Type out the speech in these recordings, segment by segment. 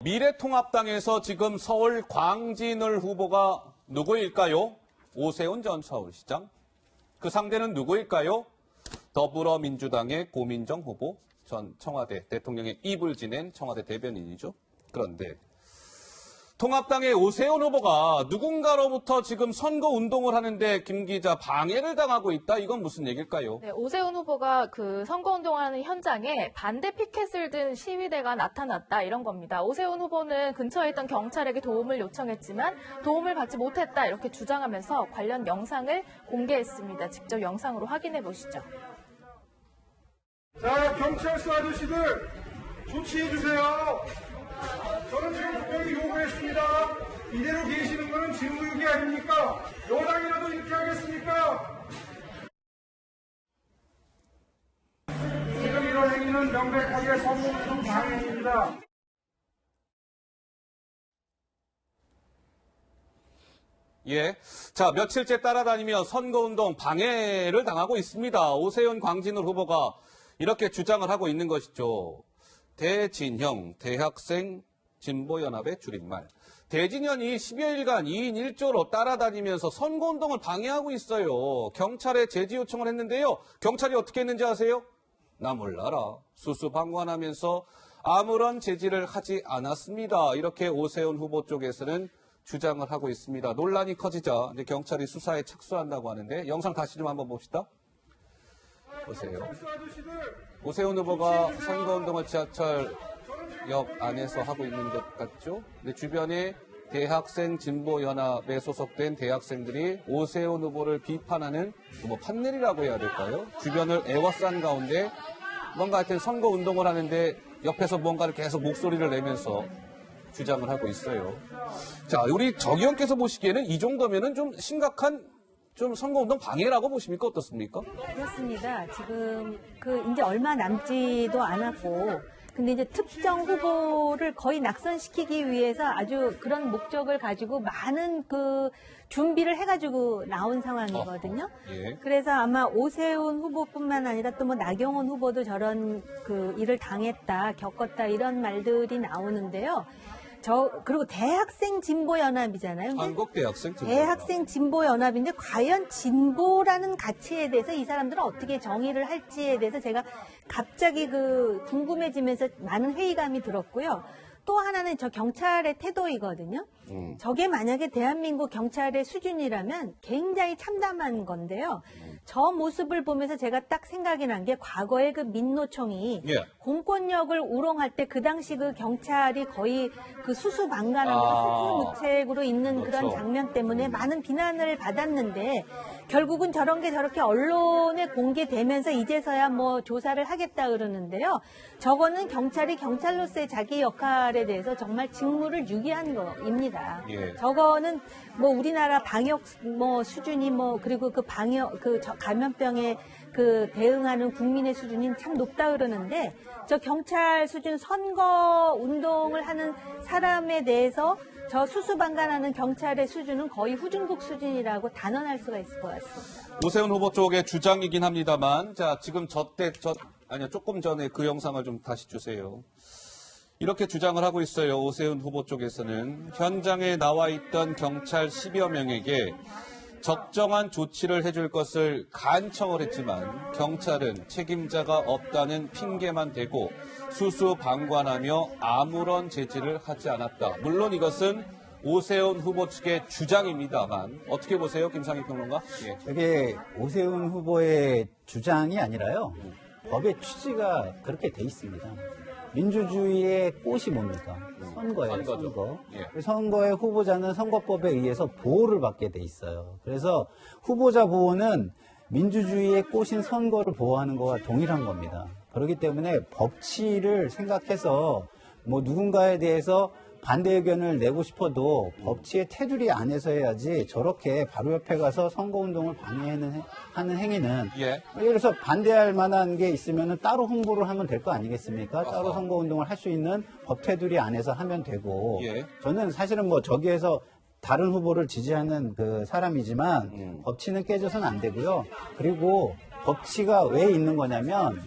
미래통합당에서 지금 서울 광진을 후보가 누구일까요? 오세훈 전 서울시장. 그 상대는 누구일까요? 더불어민주당의 고민정 후보, 전 청와대 대통령의 입을 지낸 청와대 대변인이죠. 그런데 통합당의 오세훈 후보가 누군가로부터 지금 선거운동을 하는데 김 기자 방해를 당하고 있다? 이건 무슨 얘기일까요? 네, 오세훈 후보가 그 선거운동하는 현장에 반대 피켓을 든 시위대가 나타났다 이런 겁니다. 오세훈 후보는 근처에 있던 경찰에게 도움을 요청했지만 도움을 받지 못했다 이렇게 주장하면서 관련 영상을 공개했습니다. 직접 영상으로 확인해 보시죠. 자, 경찰서 아저씨들 조치해 주세요. 저는 지금 국회에 요구했습니다. 이대로 계시는 거는 직무유기 아닙니까? 여당이라도 이렇게 하겠습니까? 지금 이런 행위는 명백하게 선거운동 방해입니다. 예. 자, 며칠째 따라다니며 선거운동 방해를 당하고 있습니다. 오세훈 광진을 후보가 이렇게 주장을 하고 있는 것이죠. 대진형, 대학생 진보연합의 줄임말. 대진현이 10여일간 2인 1조로 따라다니면서 선거운동을 방해하고 있어요. 경찰에 제지 요청을 했는데요. 경찰이 어떻게 했는지 아세요? 나 몰라라. 수수방관하면서 아무런 제지를 하지 않았습니다. 이렇게 오세훈 후보 쪽에서는 주장을 하고 있습니다. 논란이 커지자 이제 경찰이 수사에 착수한다고 하는데 영상 다시 좀 한번 봅시다. 보세요. 오세훈 후보가 선거운동을 지하철역 안에서 하고 있는 것 같죠? 근데 주변에 대학생 진보연합에 소속된 대학생들이 오세훈 후보를 비판하는 뭐 판넬이라고 해야 될까요? 주변을 에워싼 가운데 뭔가 하여튼 선거운동을 하는데 옆에서 뭔가를 계속 목소리를 내면서 주장을 하고 있어요. 자, 우리 정 의원께서 보시기에는 이 정도면은 좀 심각한 좀 선거운동 방해라고 보십니까? 어떻습니까? 그렇습니다. 지금 이제 얼마 남지도 않았고, 근데 이제 특정 후보를 거의 낙선시키기 위해서 아주 그런 목적을 가지고 많은 준비를 해가지고 나온 상황이거든요. 예. 그래서 아마 오세훈 후보뿐만 아니라 또 뭐 나경원 후보도 저런 일을 당했다, 겪었다 이런 말들이 나오는데요. 그리고 대학생 진보연합이잖아요. 대학생 진보연합인데 과연 진보라는 가치에 대해서 이 사람들은 어떻게 정의를 할지에 대해서 제가 갑자기 궁금해지면서 많은 회의감이 들었고요. 또 하나는 저 경찰의 태도이거든요. 저게 만약에 대한민국 경찰의 수준이라면 굉장히 참담한 건데요. 저 모습을 보면서 제가 딱 생각이 난 게 과거에 민노총이 공권력을 우롱할 때 그 당시 경찰이 거의 수수방관하고 수수무책으로 있는 그런 장면 때문에 많은 비난을 받았는데 결국은 저런 게 저렇게 언론에 공개되면서 이제서야 뭐 조사를 하겠다 그러는데요. 저거는 경찰이 경찰로서의 자기 역할에 대해서 정말 직무를 유기한 거입니다. 예. 저거는 뭐 우리나라 방역 수준이 그리고 감염병에 대응하는 국민의 수준이 참 높다 그러는데 저 경찰 수준 선거 운동을 하는 사람에 대해서 저 수수방관하는 경찰의 수준은 거의 후진국 수준이라고 단언할 수가 있을 것 같습니다. 오세훈 후보 쪽의 주장이긴 합니다만, 자, 지금 조금 전에 그 영상을 좀 다시 주세요. 이렇게 주장을 하고 있어요. 오세훈 후보 쪽에서는 현장에 나와 있던 경찰 10여 명에게 적정한 조치를 해줄 것을 간청을 했지만 경찰은 책임자가 없다는 핑계만 대고 수수방관하며 아무런 제지를 하지 않았다. 물론 이것은 오세훈 후보 측의 주장입니다만 어떻게 보세요, 김상희 평론가? 예. 이게 오세훈 후보의 주장이 아니라요. 법의 취지가 그렇게 돼 있습니다. 민주주의의 꽃이 뭡니까? 선거예요, 선거. 예. 선거의 후보자는 선거법에 의해서 보호를 받게 돼 있어요. 그래서 후보자 보호는 민주주의의 꽃인 선거를 보호하는 것과 동일한 겁니다. 그렇기 때문에 법치를 생각해서 뭐 누군가에 대해서 반대 의견을 내고 싶어도 법치의 테두리 안에서 해야지 저렇게 바로 옆에 가서 선거운동을 방해하는 행위는 예를 들어서 반대할 만한 게 있으면 따로 홍보를 하면 될 거 아니겠습니까? 따로 선거운동을 할 수 있는 법 테두리 안에서 하면 되고 저는 사실은 뭐 저기에서 다른 후보를 지지하는 사람이지만 법치는 깨져서는 안 되고요. 그리고 법치가 왜 있는 거냐면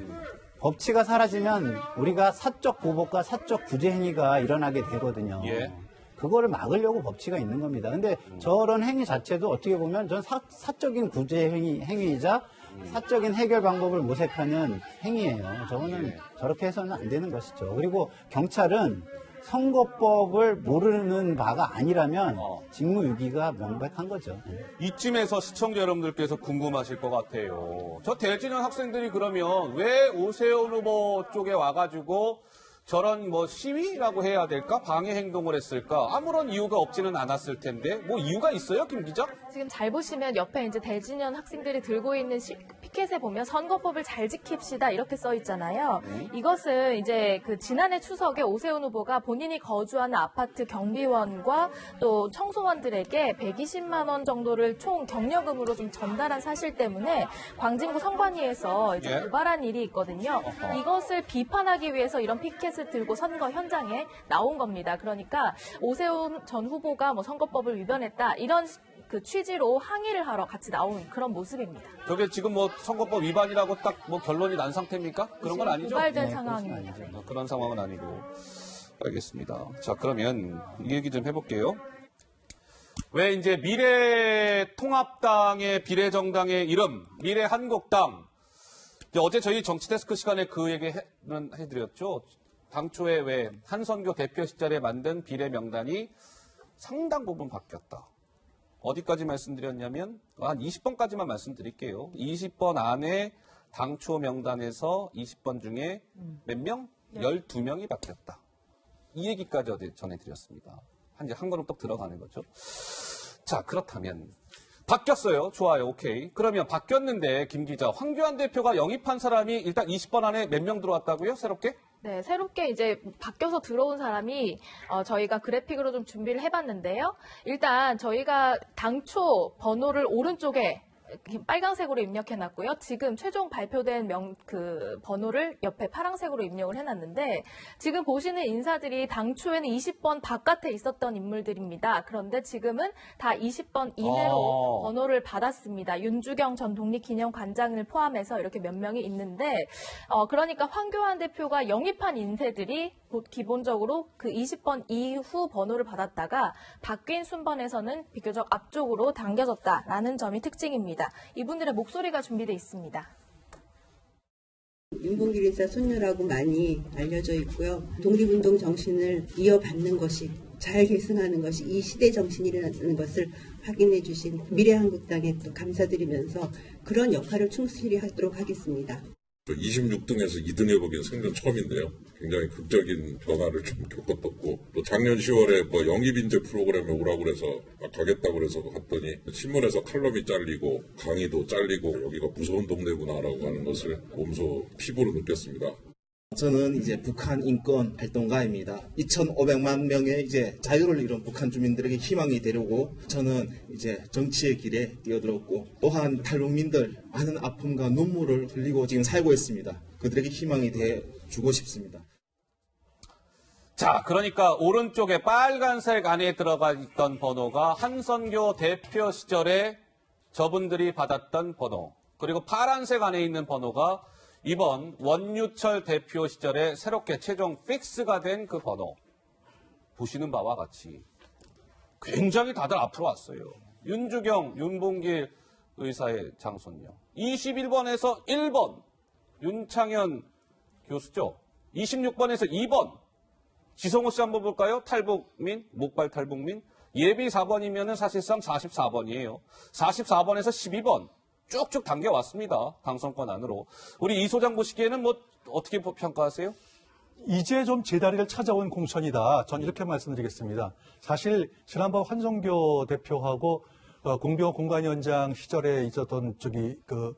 법치가 사라지면 우리가 사적 보복과 사적 구제 행위가 일어나게 되거든요. 예. 그거를 막으려고 법치가 있는 겁니다. 근데 저런 행위 자체도 어떻게 보면 전 사적인 구제 행위이자 사적인 해결 방법을 모색하는 행위예요. 저거는 저렇게 해서는 안 되는 것이죠. 그리고 경찰은 선거법을 모르는 바가 아니라면 직무유기가 명백한 거죠. 이쯤에서 시청자 여러분들께서 궁금하실 것 같아요. 저 대진현 학생들이 그러면 왜 오세훈 후보 쪽에 와가지고 저런 뭐 시위라고 해야 될까? 방해 행동을 했을까? 아무런 이유가 없지는 않았을 텐데 뭐 이유가 있어요, 김 기자? 지금 잘 보시면 옆에 이제 대진현 학생들이 들고 있는 피켓에 보면 선거법을 잘 지킵시다 이렇게 써 있잖아요. 이것은 이제 그 지난해 추석에 오세훈 후보가 본인이 거주하는 아파트 경비원과 또 청소원들에게 120만 원 정도를 총 경력금으로 좀 전달한 사실 때문에 광진구 선관위에서 이제 예. 고발한 일이 있거든요. 이것을 비판하기 위해서 이런 피켓을 들고 선거 현장에 나온 겁니다. 그러니까 오세훈 전 후보가 뭐 선거법을 위반했다 이런 그 취지로 항의를 하러 같이 나온 그런 모습입니다. 저게 지금 뭐 선거법 위반이라고 딱 뭐 결론이 난 상태입니까? 그런 건 아니죠? 고발된 네, 상황입니다. 그렇습니다. 그런 상황은 아니고. 알겠습니다. 자, 그러면 이 얘기 좀 해볼게요. 왜 이제 미래통합당의 비례정당의 이름, 미래한국당. 이제 어제 저희 정치데스크 시간에 그 얘기는 해드렸죠. 당초에 왜 한선교 대표 시절에 만든 비례 명단이 상당 부분 바뀌었다. 어디까지 말씀드렸냐면 한 20번까지만 말씀드릴게요. 20번 안에 당초 명단에서 20번 중에 몇 명? 12명이 바뀌었다. 이 얘기까지 어제 전해드렸습니다. 한 걸음 또 들어가는 거죠. 자, 그렇다면 바뀌었어요. 좋아요. 오케이. 그러면 바뀌었는데 김 기자, 황교안 대표가 영입한 사람이 일단 20번 안에 몇 명 들어왔다고요? 새롭게? 네, 새롭게 이제 바뀌어서 들어온 사람이 저희가 그래픽으로 좀 준비를 해봤는데요. 일단 저희가 당초 번호를 오른쪽에 빨강색으로 입력해놨고요. 지금 최종 발표된 그 번호를 옆에 파란색으로 입력을 해놨는데 지금 보시는 인사들이 당초에는 20번 바깥에 있었던 인물들입니다. 그런데 지금은 다 20번 이내로 번호를 받았습니다. 윤주경 전 독립기념관장을 포함해서 이렇게 몇 명이 있는데 그러니까 황교안 대표가 영입한 인재들이 기본적으로 그 20번 이후 번호를 받았다가 바뀐 순번에서는 비교적 앞쪽으로 당겨졌다라는 점이 특징입니다. 이분들의 목소리가 준비되어 있습니다. 윤봉길 인사 손녀라고 많이 알려져 있고요. 독립운동 정신을 이어받는 것이, 잘 계승하는 것이 이 시대 정신이라는 것을 확인해 주신 미래한국당에 또 감사드리면서 그런 역할을 충실히 하도록 하겠습니다. 26등에서 2등 해보기는 생전 처음인데요. 굉장히 극적인 변화를 좀 겪었었고, 또 작년 10월에 뭐 영입인재 프로그램에 오라고 그래서 가겠다고 그래서 갔더니 신문에서 칼럼이 잘리고 강의도 잘리고 여기가 무서운 동네구나라고 하는 것을 몸소 피부로 느꼈습니다. 저는 이제 북한 인권 활동가입니다. 2,500만 명의 이제 자유를 이룬 북한 주민들에게 희망이 되려고 저는 이제 정치의 길에 뛰어들었고, 또한 탈북민들 많은 아픔과 눈물을 흘리고 지금 살고 있습니다. 그들에게 희망이 돼 주고 싶습니다. 자, 그러니까 오른쪽에 빨간색 안에 들어가 있던 번호가 한선교 대표 시절에 저분들이 받았던 번호, 그리고 파란색 안에 있는 번호가 이번 원유철 대표 시절에 새롭게 최종 픽스가 된 그 번호. 보시는 바와 같이 굉장히 다들 앞으로 왔어요. 윤주경, 윤봉길 의사의 장손녀. 21번에서 1번. 윤창현 교수죠. 26번에서 2번. 지성호 씨 한번 볼까요? 탈북민, 목발 탈북민. 예비 4번이면은 사실상 44번이에요. 44번에서 12번. 쭉쭉 당겨왔습니다. 당선권 안으로. 우리 이 소장 보시기에는 뭐 어떻게 평가하세요? 이제 좀 제자리를 찾아온 공천이다. 전 이렇게 말씀드리겠습니다. 사실 지난번 한성교 대표하고 공병호 공관위원장 시절에 있었던 그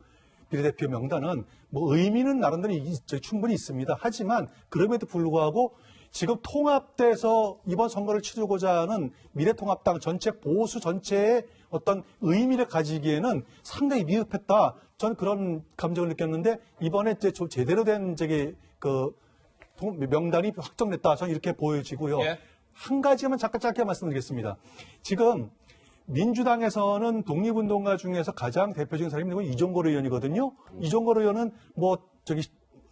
비례대표 명단은 뭐 의미는 나름대로 충분히 있습니다. 하지만 그럼에도 불구하고 지금 통합돼서 이번 선거를 치르고자 하는 미래통합당 전체 보수 전체의 어떤 의미를 가지기에는 상당히 미흡했다. 저는 그런 감정을 느꼈는데 이번에 이제 제대로 된 명단이 확정됐다. 저는 이렇게 보여지고요. 예. 한 가지만 짧게 말씀드리겠습니다. 지금 민주당에서는 독립운동가 중에서 가장 대표적인 사람이 이종걸 의원이거든요. 이종걸 의원은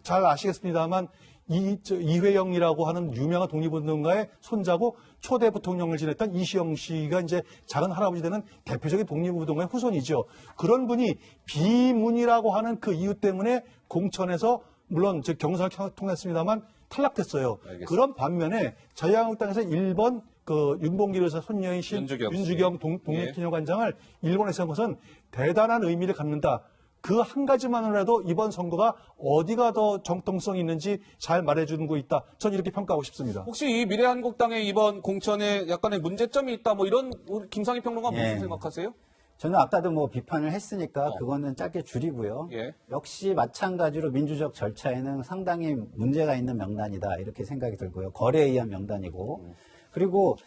잘 아시겠습니다만 이회영이라고 하는 유명한 독립운동가의 손자고 초대 부통령을 지냈던 이시영 씨가 이제 작은 할아버지 되는 대표적인 독립운동가의 후손이죠. 그런 분이 비문이라고 하는 그 이유 때문에 공천에서 물론 경선을 통했습니다만 탈락됐어요. 알겠습니다. 그런 반면에 자유한국당에서 1번 그 윤봉길 의사 손녀이신 윤주경 독립기념관장을 일본에서 한 것은 대단한 의미를 갖는다. 그 한 가지만으로라도 이번 선거가 어디가 더 정통성이 있는지 잘 말해주는 거 있다. 전 이렇게 평가하고 싶습니다. 혹시 이 미래한국당의 이번 공천에 약간의 문제점이 있다, 뭐 이런 우리 김상희 평론가 무슨 예. 생각하세요? 저는 아까도 뭐 비판을 했으니까 그거는 짧게 줄이고요. 예. 역시 마찬가지로 민주적 절차에는 상당히 문제가 있는 명단이다 이렇게 생각이 들고요. 거래에 의한 명단이고 그리고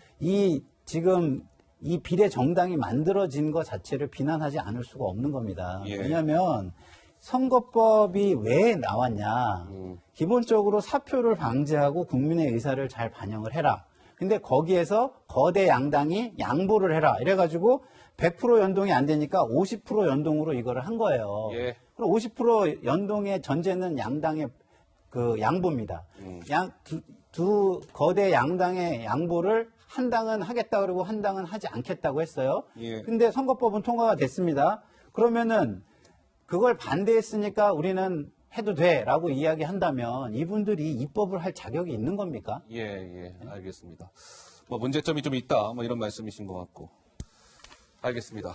지금 이 비례 정당이 만들어진 것 자체를 비난하지 않을 수가 없는 겁니다. 예. 왜냐하면 선거법이 왜 나왔냐. 기본적으로 사표를 방지하고 국민의 의사를 잘 반영을 해라. 근데 거기에서 거대 양당이 양보를 해라. 이래가지고 100% 연동이 안 되니까 50% 연동으로 이거를 한 거예요. 예. 그럼 50% 연동의 전제는 양당의 그 양보입니다. 두 거대 양당의 양보를 한 당은 하겠다 그러고 한 당은 하지 않겠다고 했어요. 예. 근데 선거법은 통과가 됐습니다. 그러면은 그걸 반대했으니까 우리는 해도 돼라고 이야기한다면 이분들이 입법을 할 자격이 있는 겁니까? 예, 알겠습니다. 뭐 문제점이 좀 있다, 뭐 이런 말씀이신 것 같고. 알겠습니다.